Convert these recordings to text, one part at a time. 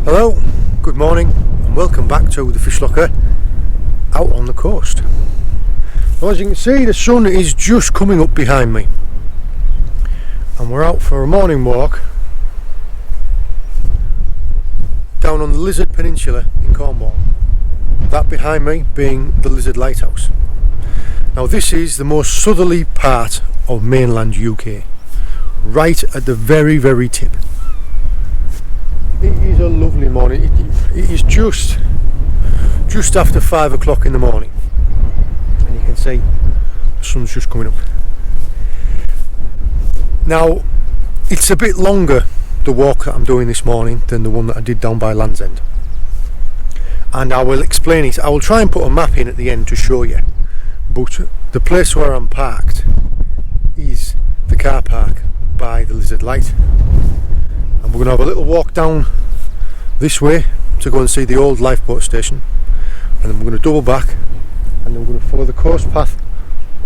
Hello, good morning and welcome back to the fish locker out on the coast. Well, as you can see, the sun is just coming up behind me and we're out for a morning walk down on the Lizard Peninsula in Cornwall. That behind me being the Lizard Lighthouse. Now this is the most southerly part of mainland UK, right at the very tip. It is a lovely morning. It is just after 5 o'clock in the morning and you can see the sun's just coming up. Now it's a bit longer, the walk that I'm doing this morning, than the one that I did down by Land's End, and I will explain it. I will try and put a map in at the end to show you, but the place where I'm parked is the car park by the Lizard Light. And we're going to have a little walk down this way to go and see the old lifeboat station, and then we're going to double back and then we're going to follow the coast path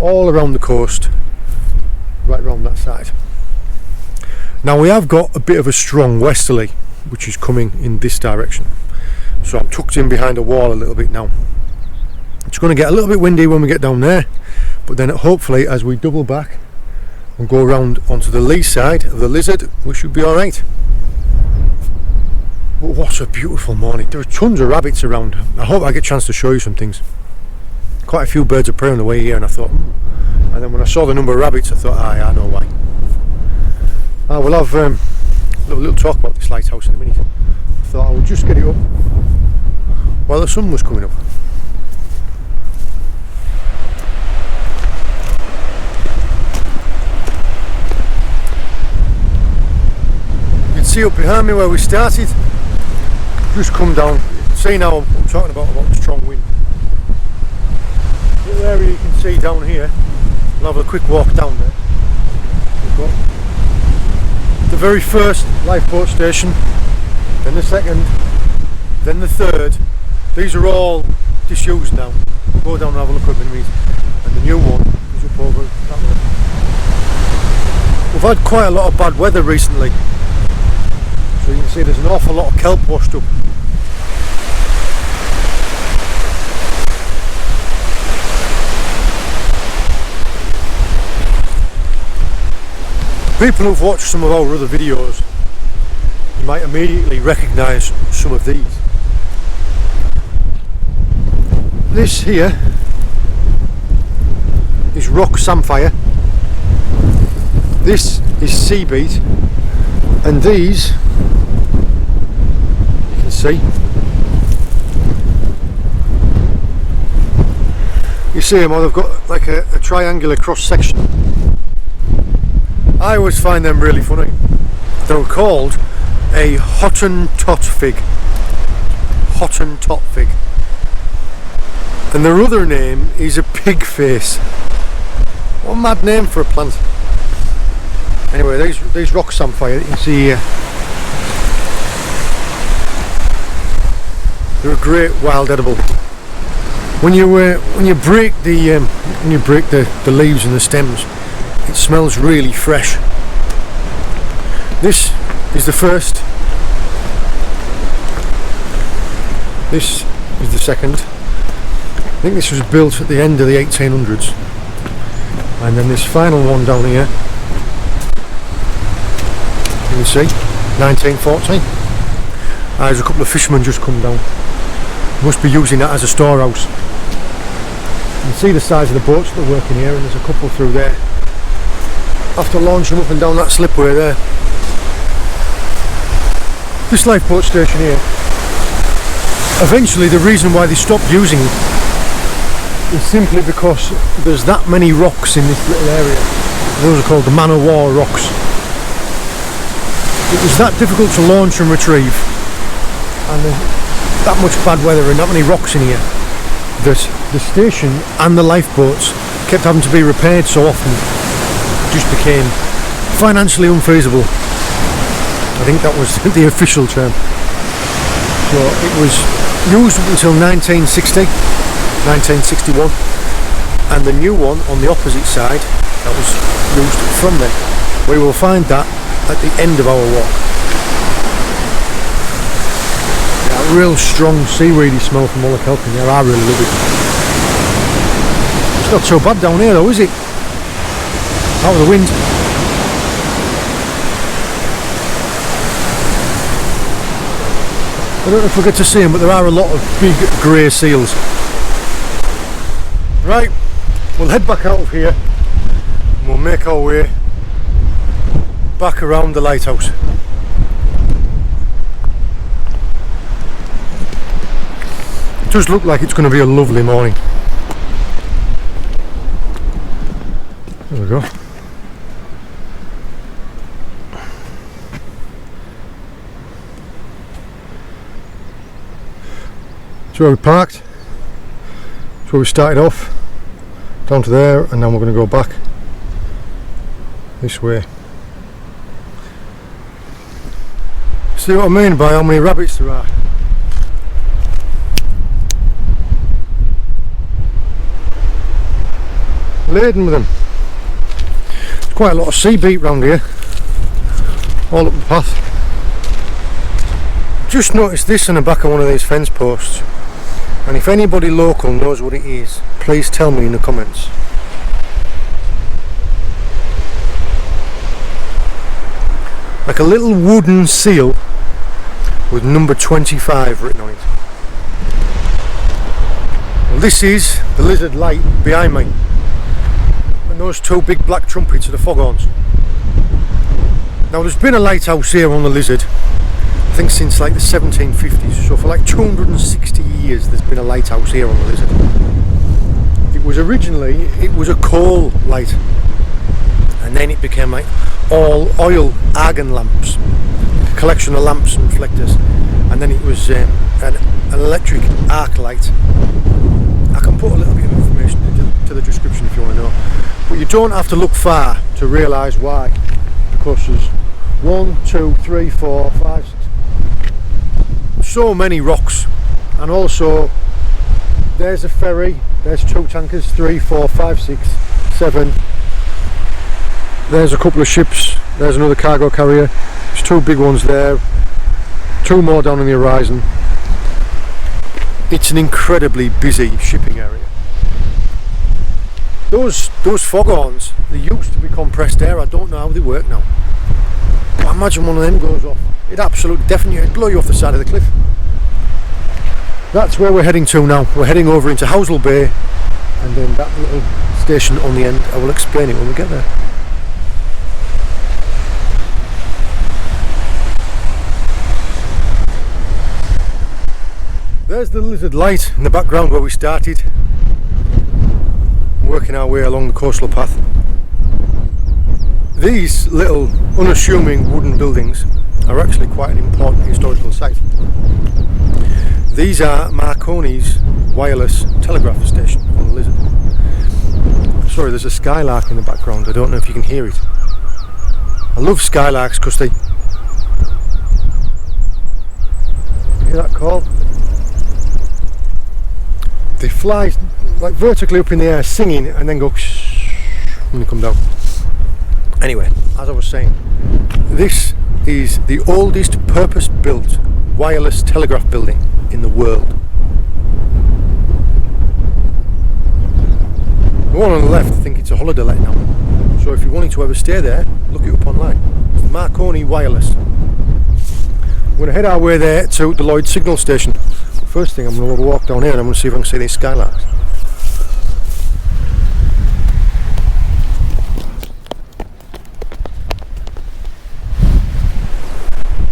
all around the coast, right around that side. Now we have got a bit of a strong westerly which is coming in this direction, so I'm tucked in behind a wall a little bit now. It's going to get a little bit windy when we get down there, but then hopefully as we double back and go around onto the lee side of the Lizard we should be alright. But what a beautiful morning. There are tons of rabbits around. I hope I get a chance to show you some things. Quite a few birds of prey on the way here, and I thought, and then when I saw the number of rabbits I thought, I know why. We'll have a little talk about this lighthouse in a minute. I thought I would just get it up while the sun was coming up. See up behind me where we started, just come down. See now I'm talking about the strong wind. The little area you can see down here, we'll have a quick walk down there. We've got the very first lifeboat station, then the second, then the third. These are all disused now. We'll go down and have a look at them, and the new one is up over that way. We've had quite a lot of bad weather recently. So you can see there's an awful lot of kelp washed up. People who've watched some of our other videos, you might immediately recognise some of these. This here is rock samphire. This is sea beet, and these see, you see them, they've got like a triangular cross section. I always find them really funny. They're called a Hottentot-fig. Hottentot-fig. And their other name is a Pigface. What a mad name for a plant. Anyway, these rock samphire you can see here, they're a great wild edible. When you break the leaves and the stems, it smells really fresh. This is the first. This is the second. I think this was built at the end of the 1800s. And then this final one down here, you can see, 1914. There's a couple of fishermen just come down. Must be using that as a storehouse. You can see the size of the boats that are working here, and there's a couple through there. Have to launch them up and down that slipway there. This lifeboat station here, eventually the reason why they stopped using it is simply because there's that many rocks in this little area. Those are called the man of war rocks. It was that difficult to launch and retrieve, and that much bad weather and that many rocks in here, that the station and the lifeboats kept having to be repaired so often. It just became financially unfeasible. I think that was the official term. So it was used up until 1960, 1961, and the new one on the opposite side that was used from there. We will find that at the end of our walk. that real strong seaweedy smell from all the kelp in there. I really love it. It's not so bad down here though, is it? Out of the wind. I don't know if we get to see them, but there are a lot of big grey seals. Right, we'll head back out of here and we'll make our way back around the lighthouse. It does look like it's going to be a lovely morning. There we go. So where we parked, that's where we started off, down to there, and then we're going to go back this way. See what I mean by how many rabbits there are? Laden with them. There's quite a lot of sea beet round here, all up the path. Just noticed this on the back of one of these fence posts, and if anybody local knows what it is, please tell me in the comments. Like a little wooden seal with number 25 written on it. Well, this is the lizard light behind me, and those two big black trumpets are the foghorns. Now there's been a lighthouse here on the Lizard, I think since like the 1750s, so for like 260 years there's been a lighthouse here on the Lizard. It was originally, it was a coal light, and then it became like all oil argon lamps, a collection of lamps and reflectors, and then it was an electric arc light. I can put a little bit of information into the description if you want to know, but you don't have to look far to realise why, because there's 1, 2, 3, 4, 5, 6, so many rocks, and also there's a ferry, there's 2 tankers, 3, 4, 5, 6, 7, there's a couple of ships, there's another cargo carrier, there's 2 big ones there, 2 more down on the horizon. It's an incredibly busy shipping area. Those foghorns, they used to be compressed air. I don't know how they work now. But imagine one of them goes off. It'd absolutely definitely it'd blow you off the side of the cliff. That's where we're heading to now. We're heading over into Housel Bay, and then that little station on the end, I will explain it when we get there. There's the Lizard light in the background where we started, working our way along the coastal path. These little unassuming wooden buildings are actually quite an important historical site. These are Marconi's wireless telegraph station on the Lizard. Sorry, there's a skylark in the background, I don't know if you can hear it. I love skylarks because they... Hear that call? They fly like vertically up in the air singing and then go when they come down. Anyway, as I was saying, this is the oldest purpose-built wireless telegraph building in the world. The one on the left, I think it's a holiday let now, so if you wanted to ever stay there, look it up online. It's the Marconi Wireless. We're going to head our way there to the Lloyd signal station. First thing, I'm going to walk down here and I'm going to see if I can see these skylarks.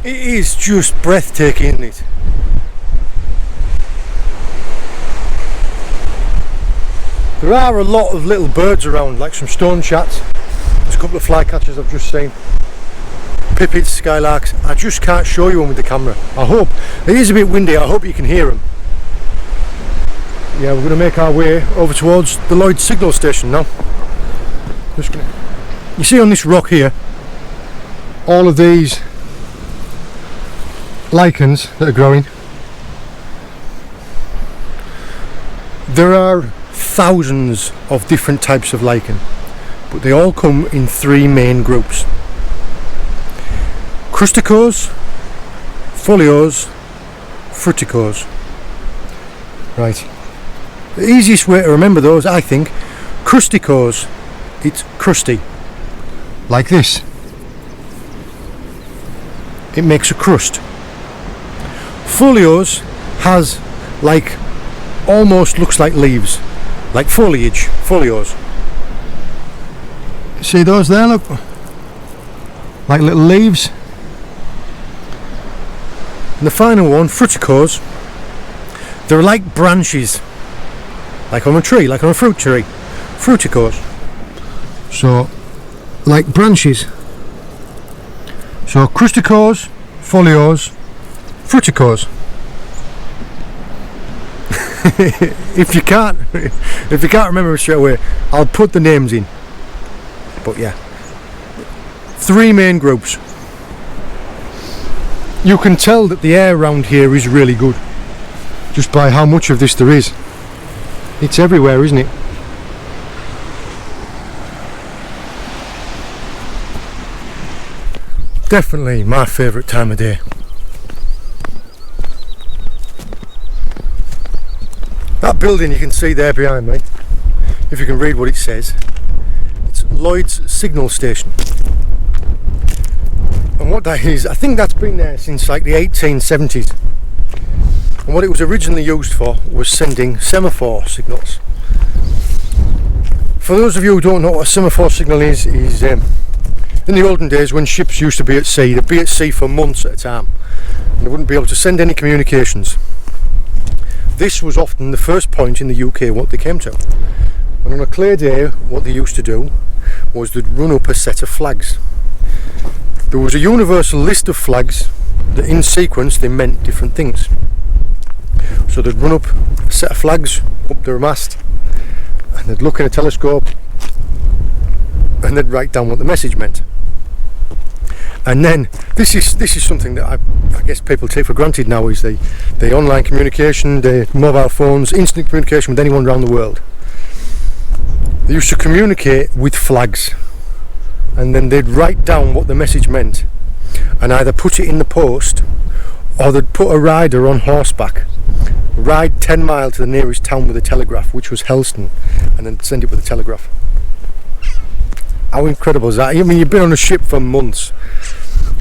It is just breathtaking, isn't it? There are a lot of little birds around, like some stone chats. There's a couple of flycatchers I've just seen. Pipits, skylarks. I just can't show you them with the camera. I hope. It is a bit windy, I hope you can hear them. Yeah, we're going to make our way over towards the Lloyd signal station now. Just gonna... You see on this rock here, all of these lichens that are growing. There are thousands of different types of lichen, but they all come in 3 main groups: Crustose, Foliose, Fruticose. Right. The easiest way to remember those, I think, Crusticose, it's crusty. Like this. It makes a crust. Foliose has like, almost looks like leaves. Like foliage, foliose. See those there, look? Like little leaves. And the final one, Fruticose, they're like branches. Like on a tree, like on a fruit tree. Fruticose. So, like branches. So, Crusticose, Foliose, Fruticose. if you can't remember straight away, I'll put the names in. But yeah, 3 main groups. You can tell that the air around here is really good, just by how much of this there is. It's everywhere, isn't it? Definitely my favourite time of day. That building you can see there behind me, if you can read what it says, it's Lloyd's Signal Station. And what that is, I think that's been there since like the 1870s. And what it was originally used for was sending semaphore signals. For those of you who don't know what a semaphore signal is in the olden days when ships used to be at sea, they'd be at sea for months at a time and they wouldn't be able to send any communications. This was often the first point in the UK what they came to. And on a clear day, what they used to do was they'd run up a set of flags. There was a universal list of flags that in sequence they meant different things. So they'd run up a set of flags up their mast and they'd look in a telescope and they'd write down what the message meant. And then this is something that I guess people take for granted now, is the online communication, the mobile phones, instant communication with anyone around the world. They used to communicate with flags and then they'd write down what the message meant and either put it in the post or they'd put a rider on horseback, ride 10 miles to the nearest town with a telegraph, which was Helston, and then send it with a telegraph. How incredible is that? I mean, you've been on a ship for months.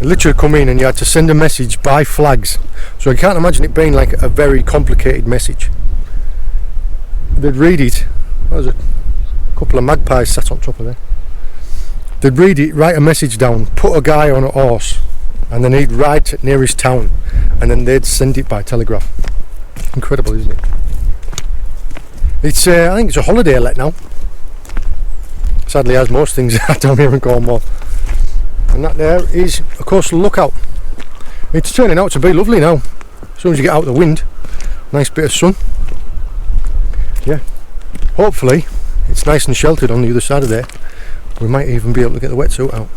You literally come in and you had to send a message by flags. So I can't imagine it being like a very complicated message. They'd read it. There's a couple of magpies sat on top of there. They'd read it, write a message down, put a guy on a horse, and then he'd ride to nearest town, and then they'd send it by telegraph. Incredible, isn't it? It's I think it's a holiday let now. Sadly, as most things are down here in Cornwall. And that there is a coastal lookout. It's turning out to be lovely now. As soon as you get out of the wind, nice bit of sun. Yeah. Hopefully, it's nice and sheltered on the other side of there. We might even be able to get the wetsuit out.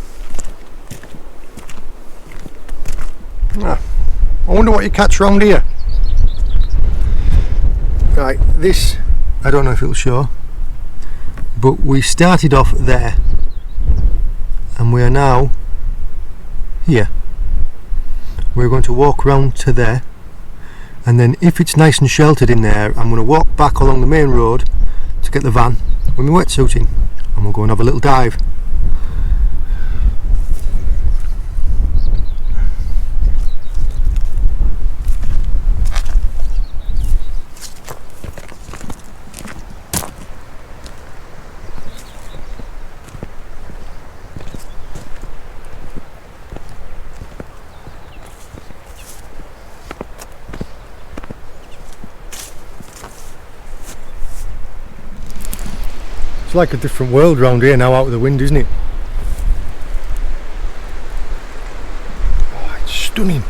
I wonder what you catch round here. Right, this, I don't know if it'll show, but we started off there and we are now here. We're going to walk round to there, and then if it's nice and sheltered in there, I'm going to walk back along the main road to get the van with my wetsuit in, and we'll go and have a little dive. It's like a different world round here now, out of the wind, isn't it? Oh, it's stunning.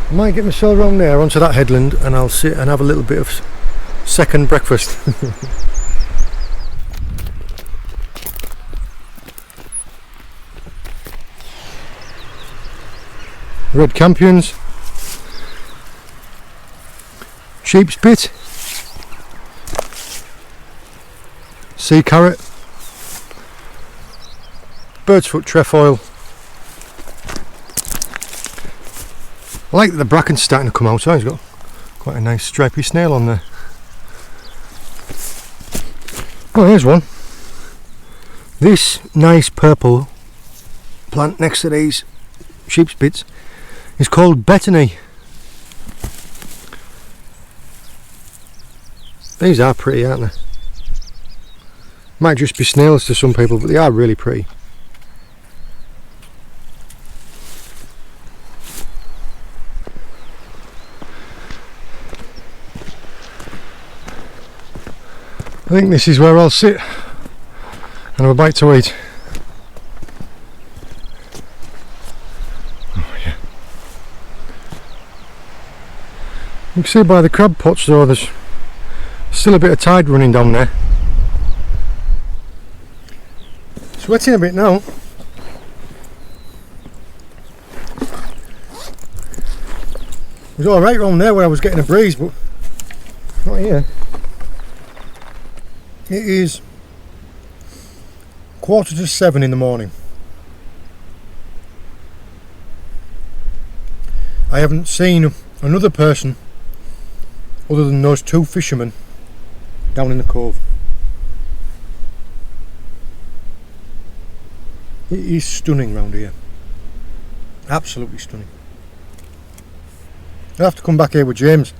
I might get myself round there onto that headland and I'll sit and have a little bit of second breakfast. Red campions, sheep's pit, sea carrot, bird's foot trefoil, I like that the bracken's starting to come out. So he's got quite a nice stripy snail on there. Oh, here's one. This nice purple plant next to these sheep's bits is called betony. These are pretty, aren't they? Might just be snails to some people, but they are really pretty. I think this is where I'll sit and have a bite to eat. Oh yeah. You can see by the crab pots though, there's still a bit of tide running down there. Sweating a bit now. It was alright round there where I was getting a breeze, but not here. It is 7:15 in the morning. I haven't seen another person other than those two fishermen down in the cove. It is stunning round here. Absolutely stunning. I'll have to come back here with James.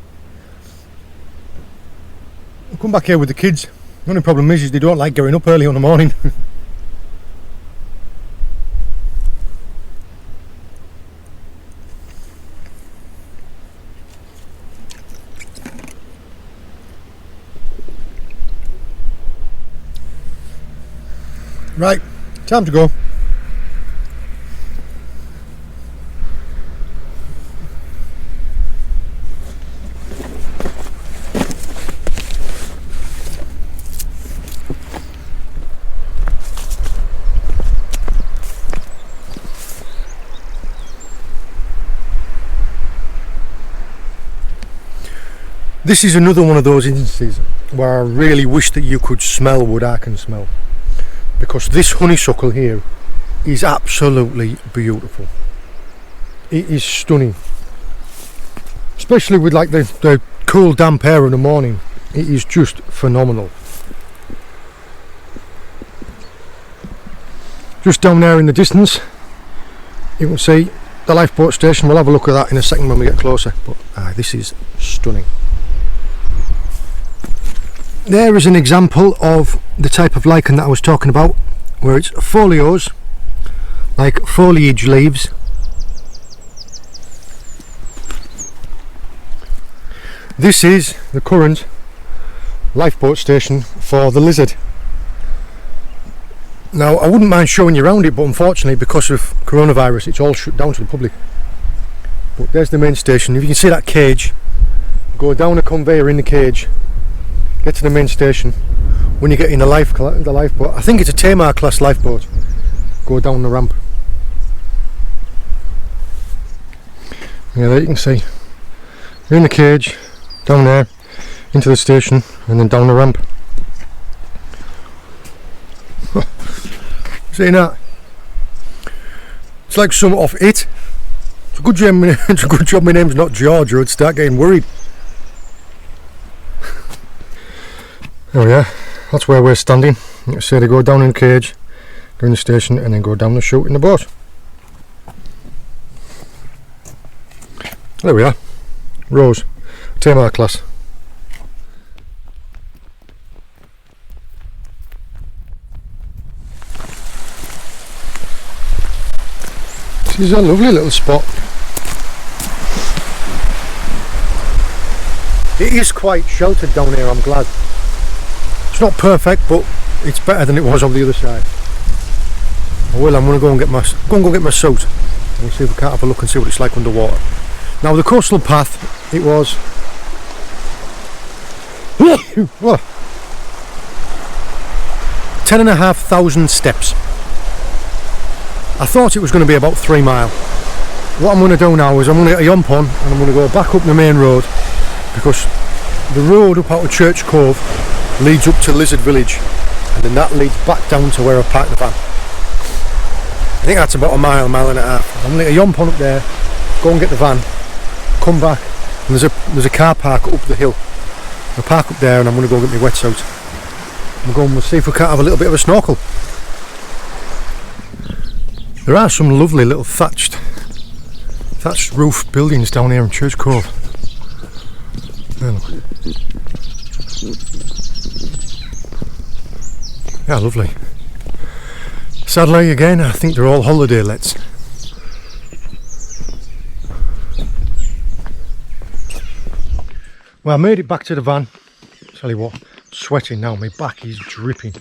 I'll come back here with the kids. The only problem is they don't like getting up early in the morning. Right, time to go. This is another one of those instances where I really wish that you could smell what I can smell, because this honeysuckle here is absolutely beautiful. It is stunning, especially with like the cool damp air in the morning. It is just phenomenal. Just down there in the distance you can see the lifeboat station. We'll have a look at that in a second when we get closer, but this is stunning. There is an example of the type of lichen that I was talking about, where it's foliose, like foliage leaves. This is the current lifeboat station for the lizard. Now I wouldn't mind showing you around it, but unfortunately because of coronavirus it's all shut down to the public. But there's the main station. If you can see that cage, go down a conveyor in the cage, get to the main station. When you get in the lifeboat, I think it's a Tamar class lifeboat, go down the ramp. Yeah, there you can see. You're in the cage, down there, into the station, and then down the ramp. Seeing that? It's like some off It. It's a good job my name's not George, or I'd start getting worried. There we are, that's where we're standing. You can see they go down in the cage, go in the station, and then go down the chute in the boat. There we are, Rose, Tamar class. This is a lovely little spot. It is quite sheltered down here, I'm glad. It's not perfect, but it's better than it was on the other side. I'm going to go and get my suit and see if we can't have a look and see what it's like underwater. Now the coastal path, it was 10,500 steps. I thought it was going to be about 3 miles. What I'm going to do now is I'm going to get a yomp on and I'm going to go back up the main road, because the road up out of Church Cove leads up to Lizard Village, and then that leads back down to where I parked the van. I think that's about a mile and a half. I'm going to get a yomp on up there, go and get the van, come back and there's a car park up the hill. I'll park up there and I'm going to go get my wetsuit. We'll see if we can't have a little bit of a snorkel. There are some lovely little thatched roof buildings down here in Church Cove. There, look. Yeah, lovely. Sadly, again, I think they're all holiday lets. Well, I made it back to the van. Tell you what, I'm sweating now, my back is dripping.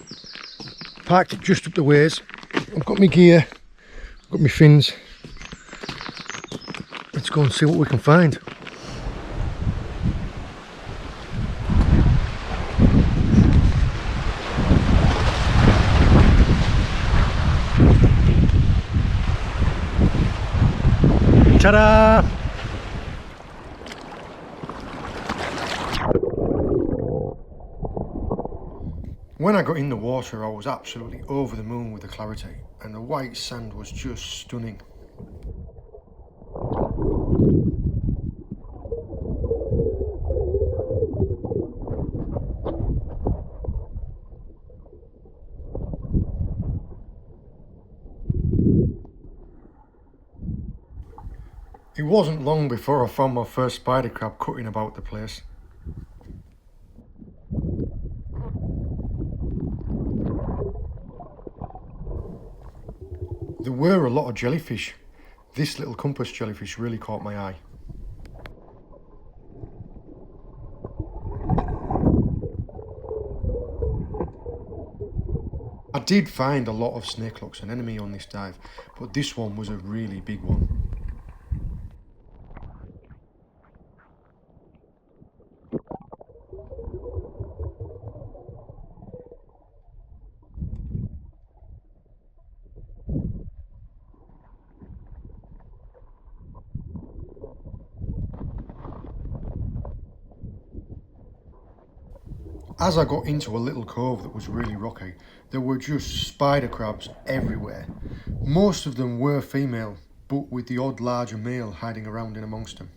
Parked it just up the ways. I've got my gear, I've got my fins. Let's go and see what we can find. Ta-da! When I got in the water, I was absolutely over the moon with the clarity, and the white sand was just stunning. It wasn't long before I found my first spider crab cutting about the place. There were a lot of jellyfish. This little compass jellyfish really caught my eye. I did find a lot of snakelocks and anemone on this dive, but this one was a really big one. As I got into a little cove that was really rocky, there were just spider crabs everywhere. Most of them were female, but with the odd larger male hiding around in amongst them.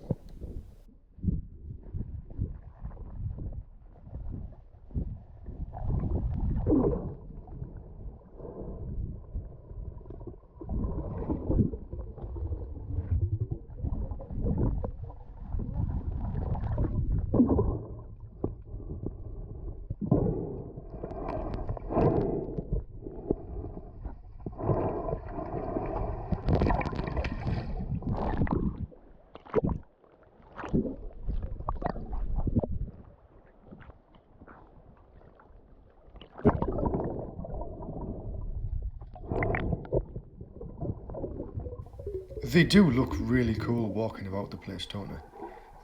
They do look really cool walking about the place, don't they?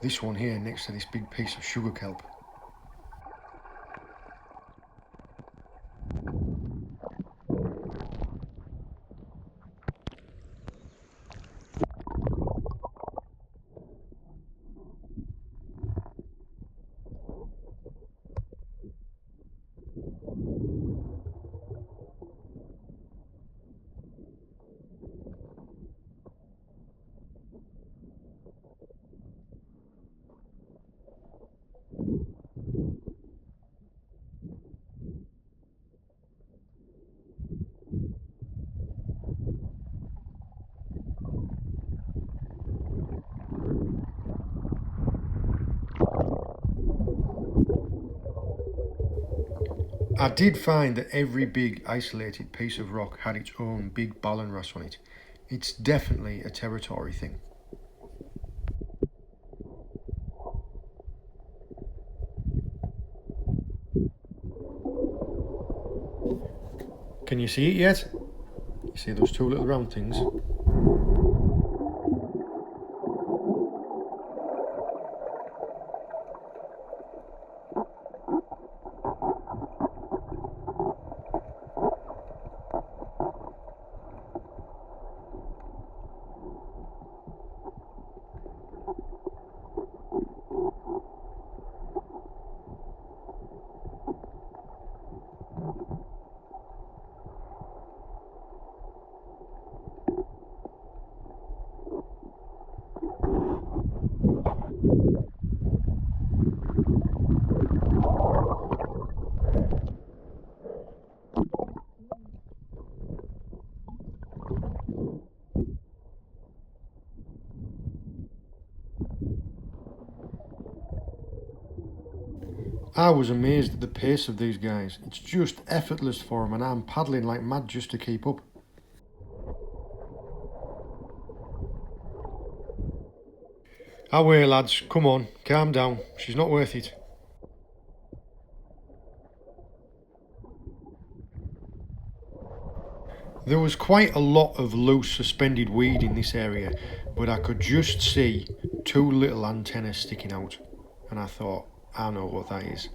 This one here next to this big piece of sugar kelp. I did find that every big isolated piece of rock had its own big Ballan wrasse on it. It's definitely a territory thing. Can you see it yet? You see those two little round things? I was amazed at the pace of these guys. It's just effortless for them, and I'm paddling like mad just to keep up. Away lads, come on, calm down, she's not worth it. There was quite a lot of loose suspended weed in this area, but I could just see two little antennas sticking out, and I thought, I know what that is.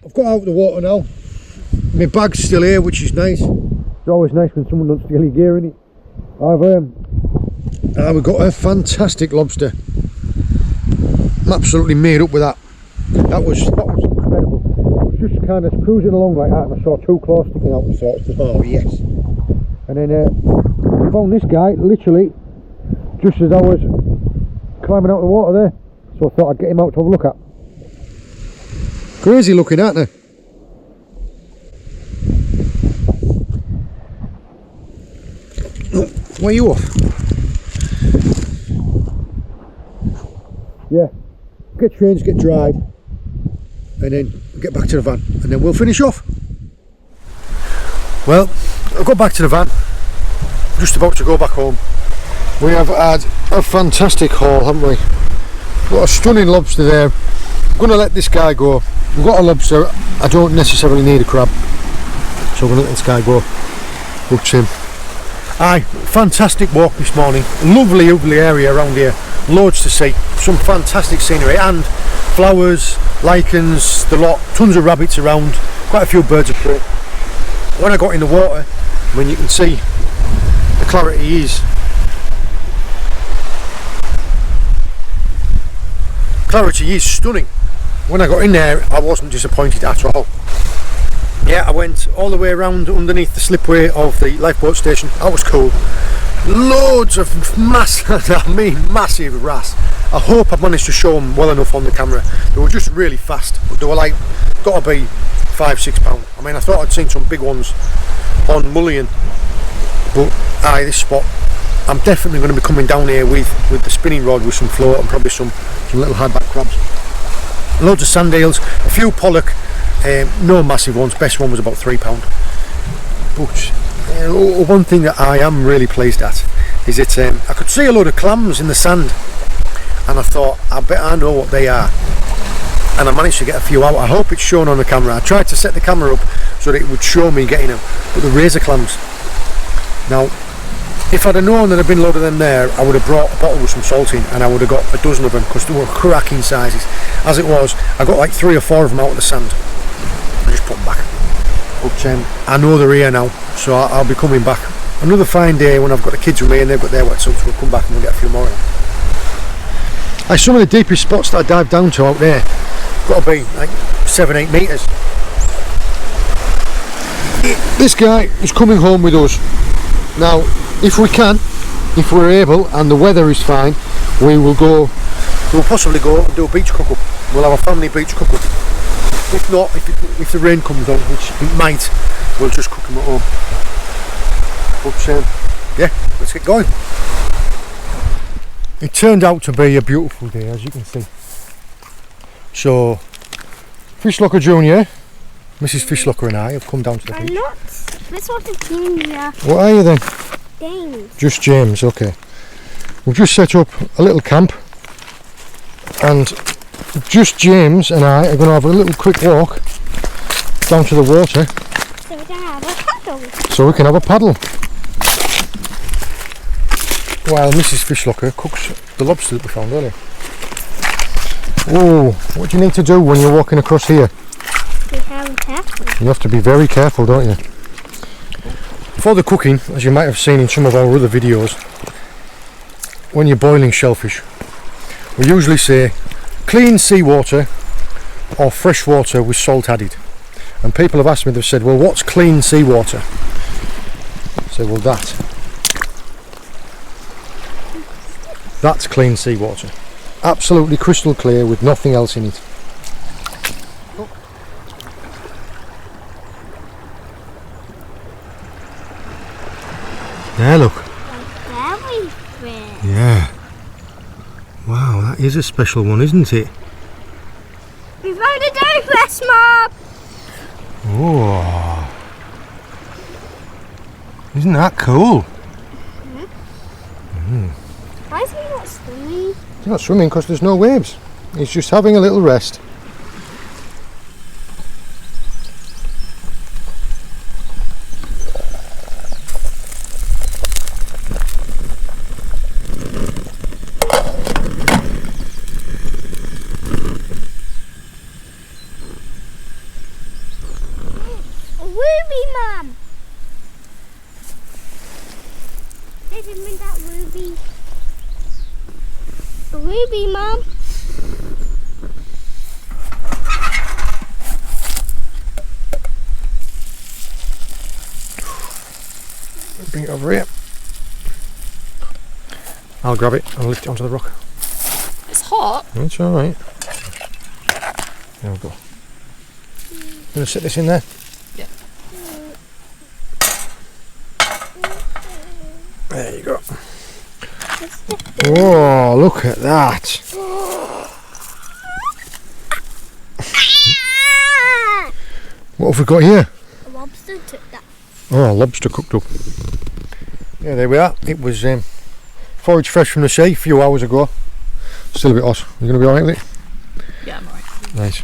I've got out of the water now. My bag's still here, which is nice. It's always nice when someone doesn't steal your gear in it. I've got a fantastic lobster. I'm absolutely made up with that. That was incredible. I was just kind of cruising along like that, and I saw two claws sticking out, and I thought, oh yes. And then I found this guy literally just as I was climbing out of the water there. So I thought I'd get him out to have a look at. Crazy looking, aren't they? Oh, where are you off? Yeah, get changed, get dried, and then get back to the van, and then we'll finish off. Well, I've got back to the van, just about to go back home. We have had a fantastic haul, haven't we? Got a stunning lobster there. I'm going to let this guy go. We've got a lobster, I don't necessarily need a crab, so I'm going to let this guy go. But aye, fantastic walk this morning, lovely area around here, loads to see, some fantastic scenery and flowers, lichens, the lot, tons of rabbits around, quite a few birds of prey. When I got in the water, I mean, you can see the clarity is stunning. When I got in there, I wasn't disappointed at all. Yeah, I went all the way around underneath the slipway of the lifeboat station. That was cool. Loads of massive wrasse. I hope I managed to show them well enough on the camera. They were just really fast, but they were like, gotta be £5–6. I mean, I thought I'd seen some big ones on Mullion, but aye, this spot, I'm definitely going to be coming down here with the spinning rod with some float and probably some little hardback crabs. Loads of sand eels, a few pollock, no massive ones, best one was about £3. But one thing that I am really pleased at is that I could see a load of clams in the sand, and I thought, I bet I know what they are, and I managed to get a few out. I hope it's shown on the camera. I tried to set the camera up so that it would show me getting them, but the razor clams. Now, if I'd have known that there'd been a load of them there, I would have brought a bottle with some salt in, and I would have got a dozen of them, because they were cracking sizes. As it was, I got like 3 or 4 of them out of the sand. I just put them back. But I know they're here now, so I'll be coming back. Another fine day when I've got the kids with me and they've got their wetsuits. We'll come back and we'll get a few more in. Like some of the deepest spots that I dive down to out there, got to be like 7–8 metres. This guy is coming home with us. Now, if we can, if we're able and the weather is fine, we'll possibly go and do a beach cook-up. We'll have a family beach cook-up. If not, if the rain comes on, which it might, we'll just cook them at home. But yeah, let's get going. It turned out to be a beautiful day, as you can see. So, Fishlocker Junior, Mrs. Fishlocker and I have come down to the beach. I'm not Fishlocker Junior. What are you then? James. Just James, okay. We've just set up a little camp, and just James and I are going to have a little quick walk down to the water. So we can have a paddle. So we can have a paddle. While Mrs. Fishlocker cooks the lobster that we found earlier. Oh, what do you need to do when you're walking across here? Be very careful. You have to be very careful, don't you? For the cooking, as you might have seen in some of our other videos, when you're boiling shellfish, we usually say clean seawater or fresh water with salt added. And people have asked me, they've said, well, what's clean seawater? I say, well, that's clean seawater. Absolutely crystal clear with nothing else in it. There, look. Very fresh. Yeah. Wow, that is a special one, isn't it? We found a dioica, Mom. Oh. Isn't that cool? Why is he not swimming? He's not swimming because there's no waves. He's just having a little rest. A ruby, Mum. Did you bring that ruby? A ruby, Mum. Bring it over here. I'll grab it and lift it onto the rock. It's hot. It's alright. There we go. Gonna sit this in there? Yeah. There you go. Oh, look at that. What have we got here? A lobster took that. Oh, lobster cooked up. Yeah, there we are. It was foraged fresh from the sea a few hours ago. Still a bit hot. You going to be alright with it? Yeah, I'm alright. Nice.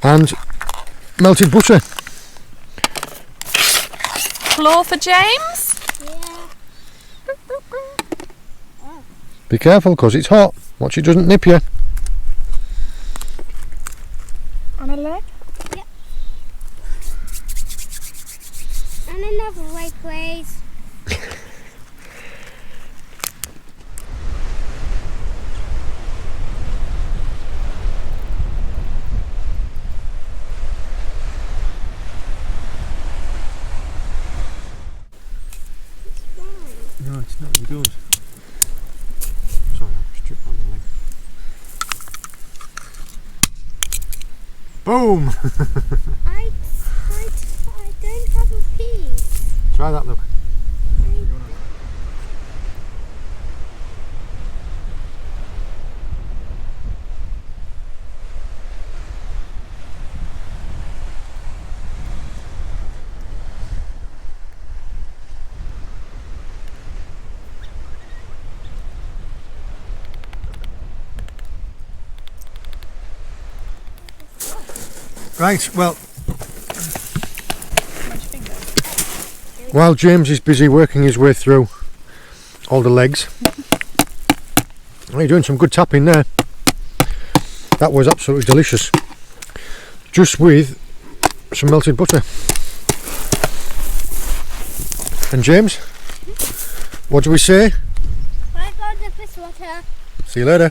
And melted butter. Claw for James? Yeah. Be careful because it's hot. Watch it doesn't nip you. On a leg? Yep. And another leg, please. No, it's not. We don't. Sorry, I've stripped on the leg. Boom! I don't have a piece. Try that, look. Right, well, while James is busy working his way through all the legs, you're doing some good tapping there. That was absolutely delicious. Just with some melted butter. And James, what do we say? Bye, God, the fish water. See you later.